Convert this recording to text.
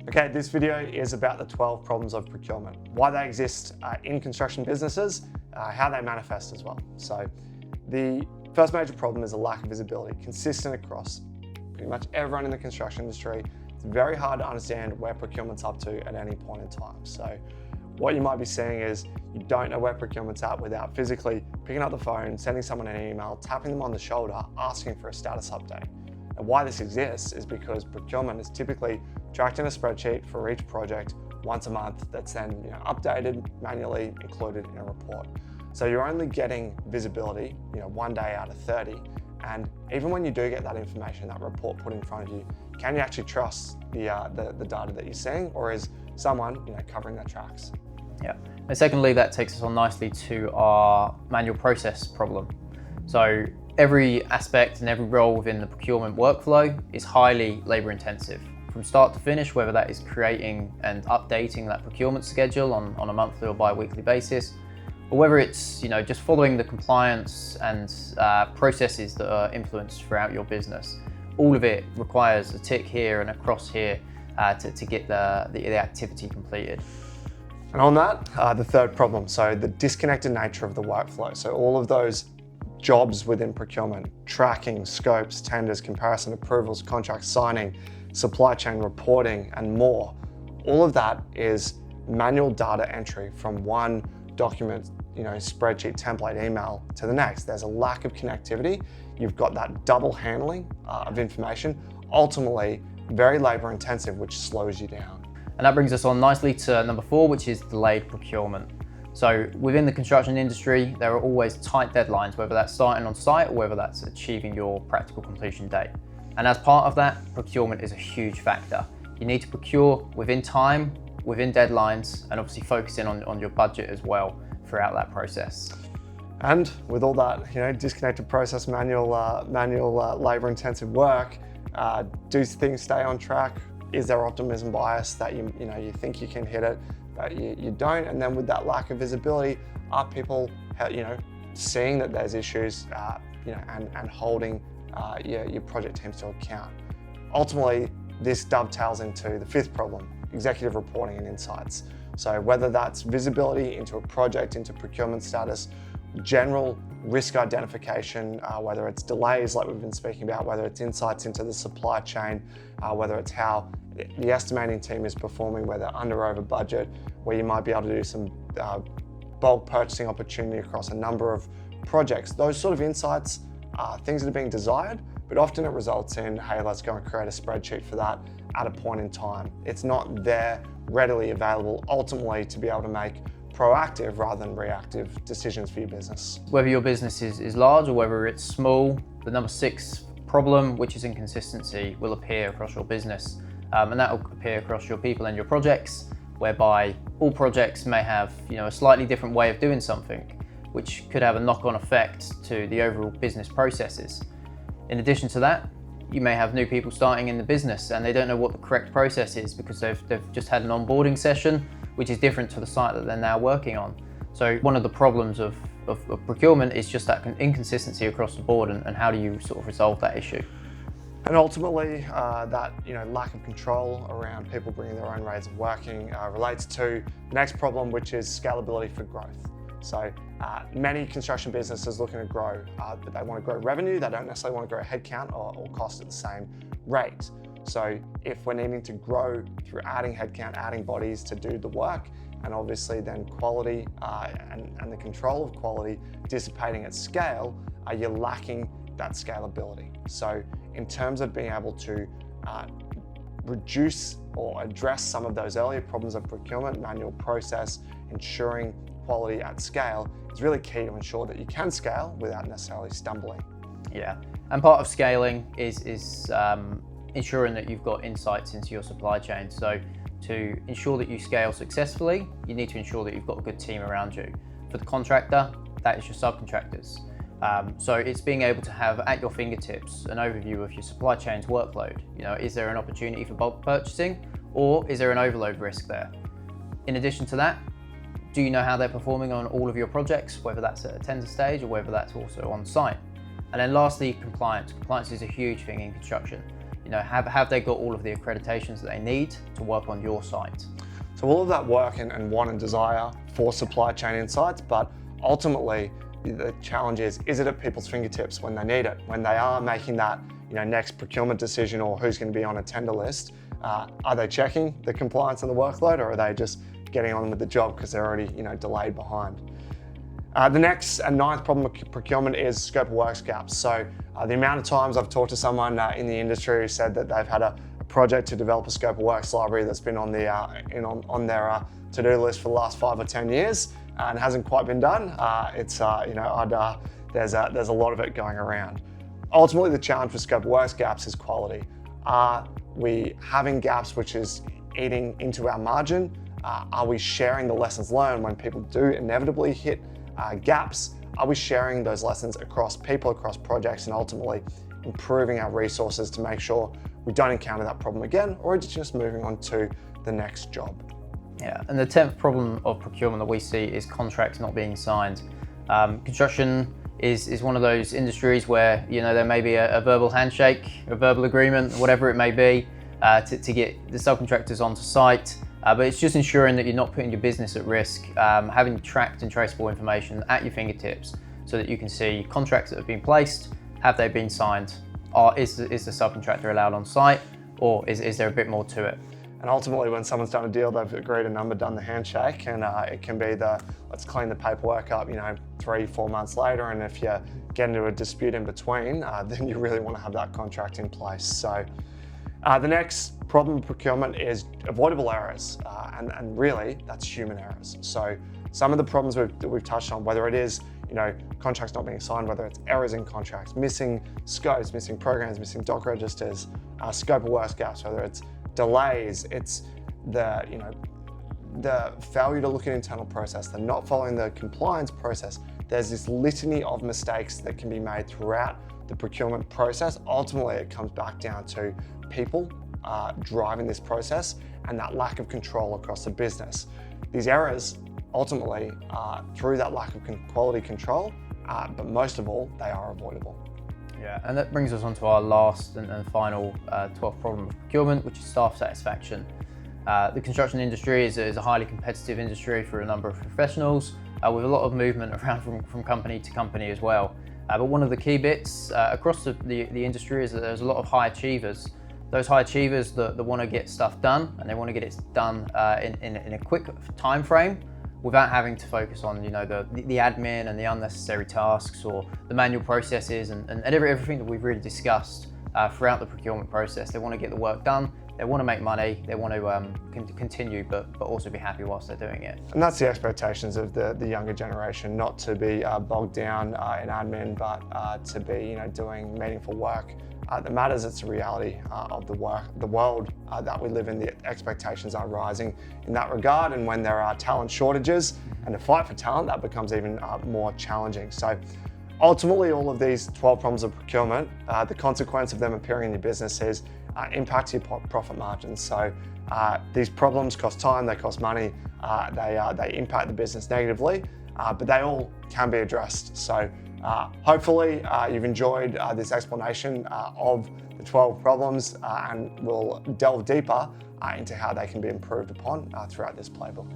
Okay, this video is about the 12 problems of procurement, why they exist in construction businesses, how they manifest as well. So the first major problem is a lack of visibility, consistent across pretty much everyone in the construction industry. It's very hard to understand where procurement's up to at any point in time. So what you might be seeing is you don't know where procurement's at without physically picking up the phone, sending someone an email, tapping them on the shoulder, asking for a status update. And why this exists is because procurement is typically tracked in a spreadsheet for each project once a month that's then updated, manually included in a report. So you're only getting visibility 1 day out of 30. And even when you do get that information, that report put in front of you, can you actually trust the data that you're seeing, or is someone covering their tracks? Yeah, and secondly, that takes us on nicely to our manual process problem. So every aspect and every role within the procurement workflow is highly labor intensive from start to finish, whether that is creating and updating that procurement schedule on a monthly or bi-weekly basis, or whether it's just following the compliance and processes that are influenced throughout your business. All of it requires a tick here and a cross here to get the activity completed. And on that, the third problem, so the disconnected nature of the workflow. So all of those jobs within procurement, tracking, scopes, tenders, comparison, approvals, contract signing, supply chain reporting, and more. All of that is manual data entry from one document, spreadsheet, template, email to the next. There's a lack of connectivity. You've got that double handling of information, ultimately very labor intensive, which slows you down. And that brings us on nicely to number 4, which is delayed procurement. So within the construction industry, there are always tight deadlines, whether that's starting on site or whether that's achieving your practical completion date. And as part of that, procurement is a huge factor. You need to procure within time, within deadlines, and obviously focus in on your budget as well throughout that process. And with all that, disconnected process, manual labor-intensive work, do things stay on track? Is there optimism bias that you think you can hit it, but you don't? And then with that lack of visibility, are people seeing that there's issues, and holding your project teams to account? Ultimately, this dovetails into the 5th problem, executive reporting and insights. So whether that's visibility into a project, into procurement status, general risk identification, whether it's delays like we've been speaking about, whether it's insights into the supply chain, whether it's how the estimating team is performing, whether under or over budget, where you might be able to do some bulk purchasing opportunity across a number of projects. Those sort of insights are things that are being desired, but often it results in, hey, let's go and create a spreadsheet for that at a point in time. It's not there readily available ultimately to be able to make proactive rather than reactive decisions for your business. Whether your business is large or whether it's small, the number 6 problem, which is inconsistency, will appear across your business. And that will appear across your people and your projects, whereby all projects may have a slightly different way of doing something, which could have a knock-on effect to the overall business processes. In addition to that, you may have new people starting in the business and they don't know what the correct process is because they've just had an onboarding session, which is different to the site that they're now working on. So one of the problems of procurement is just that inconsistency across the board, and how do you sort of resolve that issue? And ultimately, that lack of control around people bringing their own ways of working relates to the next problem, which is scalability for growth. So many construction businesses looking to grow, but they want to grow revenue. They don't necessarily want to grow headcount or cost at the same rate. So if we're needing to grow through adding headcount, adding bodies to do the work, and obviously then quality and the control of quality dissipating at scale, you're lacking that scalability. So in terms of being able to reduce or address some of those earlier problems of procurement, manual process, ensuring quality at scale is really key to ensure that you can scale without necessarily stumbling. Yeah, and part of scaling is ensuring that you've got insights into your supply chain. So to ensure that you scale successfully, you need to ensure that you've got a good team around you. For the contractor, that is your subcontractors. So it's being able to have at your fingertips an overview of your supply chain's workload. Is there an opportunity for bulk purchasing, or is there an overload risk there? In addition to that, do you know how they're performing on all of your projects, whether that's at a tender stage or whether that's also on site? And then lastly, compliance. Compliance is a huge thing in construction. have they got all of the accreditations that they need to work on your site? So all of that work and want and desire for supply chain insights, but ultimately the challenge is it at people's fingertips when they need it, when they are making that next procurement decision or who's going to be on a tender list? Are they checking the compliance and the workload, or are they just getting on with the job because they're already delayed behind? The next and ninth problem of procurement is scope of works gaps. So the amount of times I've talked to someone in the industry who said that they've had a project to develop a scope of works library that's been on the on their to-do list for the last 5 or 10 years and hasn't quite been done. There's a lot of it going around. Ultimately, the challenge with scope of works gaps is quality. Are we having gaps which is eating into our margin? Are we sharing the lessons learned when people do inevitably hit gaps? Are we sharing those lessons across people, across projects, and ultimately improving our resources to make sure we don't encounter that problem again, or is it just moving on to the next job? Yeah, and the 10th problem of procurement that we see is contracts not being signed. Construction is one of those industries where there may be a verbal handshake, a verbal agreement, whatever it may be, to get the subcontractors onto site. But it's just ensuring that you're not putting your business at risk, having tracked and traceable information at your fingertips so that you can see contracts that have been placed, have they been signed, is the subcontractor allowed on site, or is there a bit more to it? And ultimately, when someone's done a deal, they've agreed a number, done the handshake, and it can be let's clean the paperwork up, 3-4 months later. And if you get into a dispute in between, then you really want to have that contract in place. So the next problem with procurement is avoidable errors, and really that's human errors. So some of the problems we've touched on, whether it is contracts not being signed, whether it's errors in contracts, missing scopes, missing programs, missing doc registers, scope of works gaps, whether it's delays, it's the failure to look at internal process, the not following the compliance process. There's this litany of mistakes that can be made throughout the procurement process. Ultimately, it comes back down to people driving this process and that lack of control across the business. These errors ultimately are through that lack of quality control, but most of all, they are avoidable. Yeah, and that brings us on to our last and final 12th problem of procurement, which is staff satisfaction. The construction industry is a highly competitive industry for a number of professionals, with a lot of movement around from company to company as well. But one of the key bits across the industry is that there's a lot of high achievers. Those high achievers that want to get stuff done, and they want to get it done in a quick time frame, without having to focus on the admin and the unnecessary tasks or the manual processes and everything that we've really discussed throughout the procurement process. They want to get the work done, they want to make money, they want to continue but also be happy whilst they're doing it. And that's the expectations of the younger generation, not to be bogged down in admin, but to be doing meaningful work that matters. It's the reality of the world that we live in. The expectations are rising in that regard, and when there are talent shortages and to fight for talent, that becomes even more challenging. So ultimately, all of these 12 problems of procurement, the consequence of them appearing in your business is impact your profit margins. So these problems cost time, they cost money, they impact the business negatively, but they all can be addressed. So hopefully you've enjoyed this explanation of the 12 problems, and we'll delve deeper into how they can be improved upon throughout this playbook.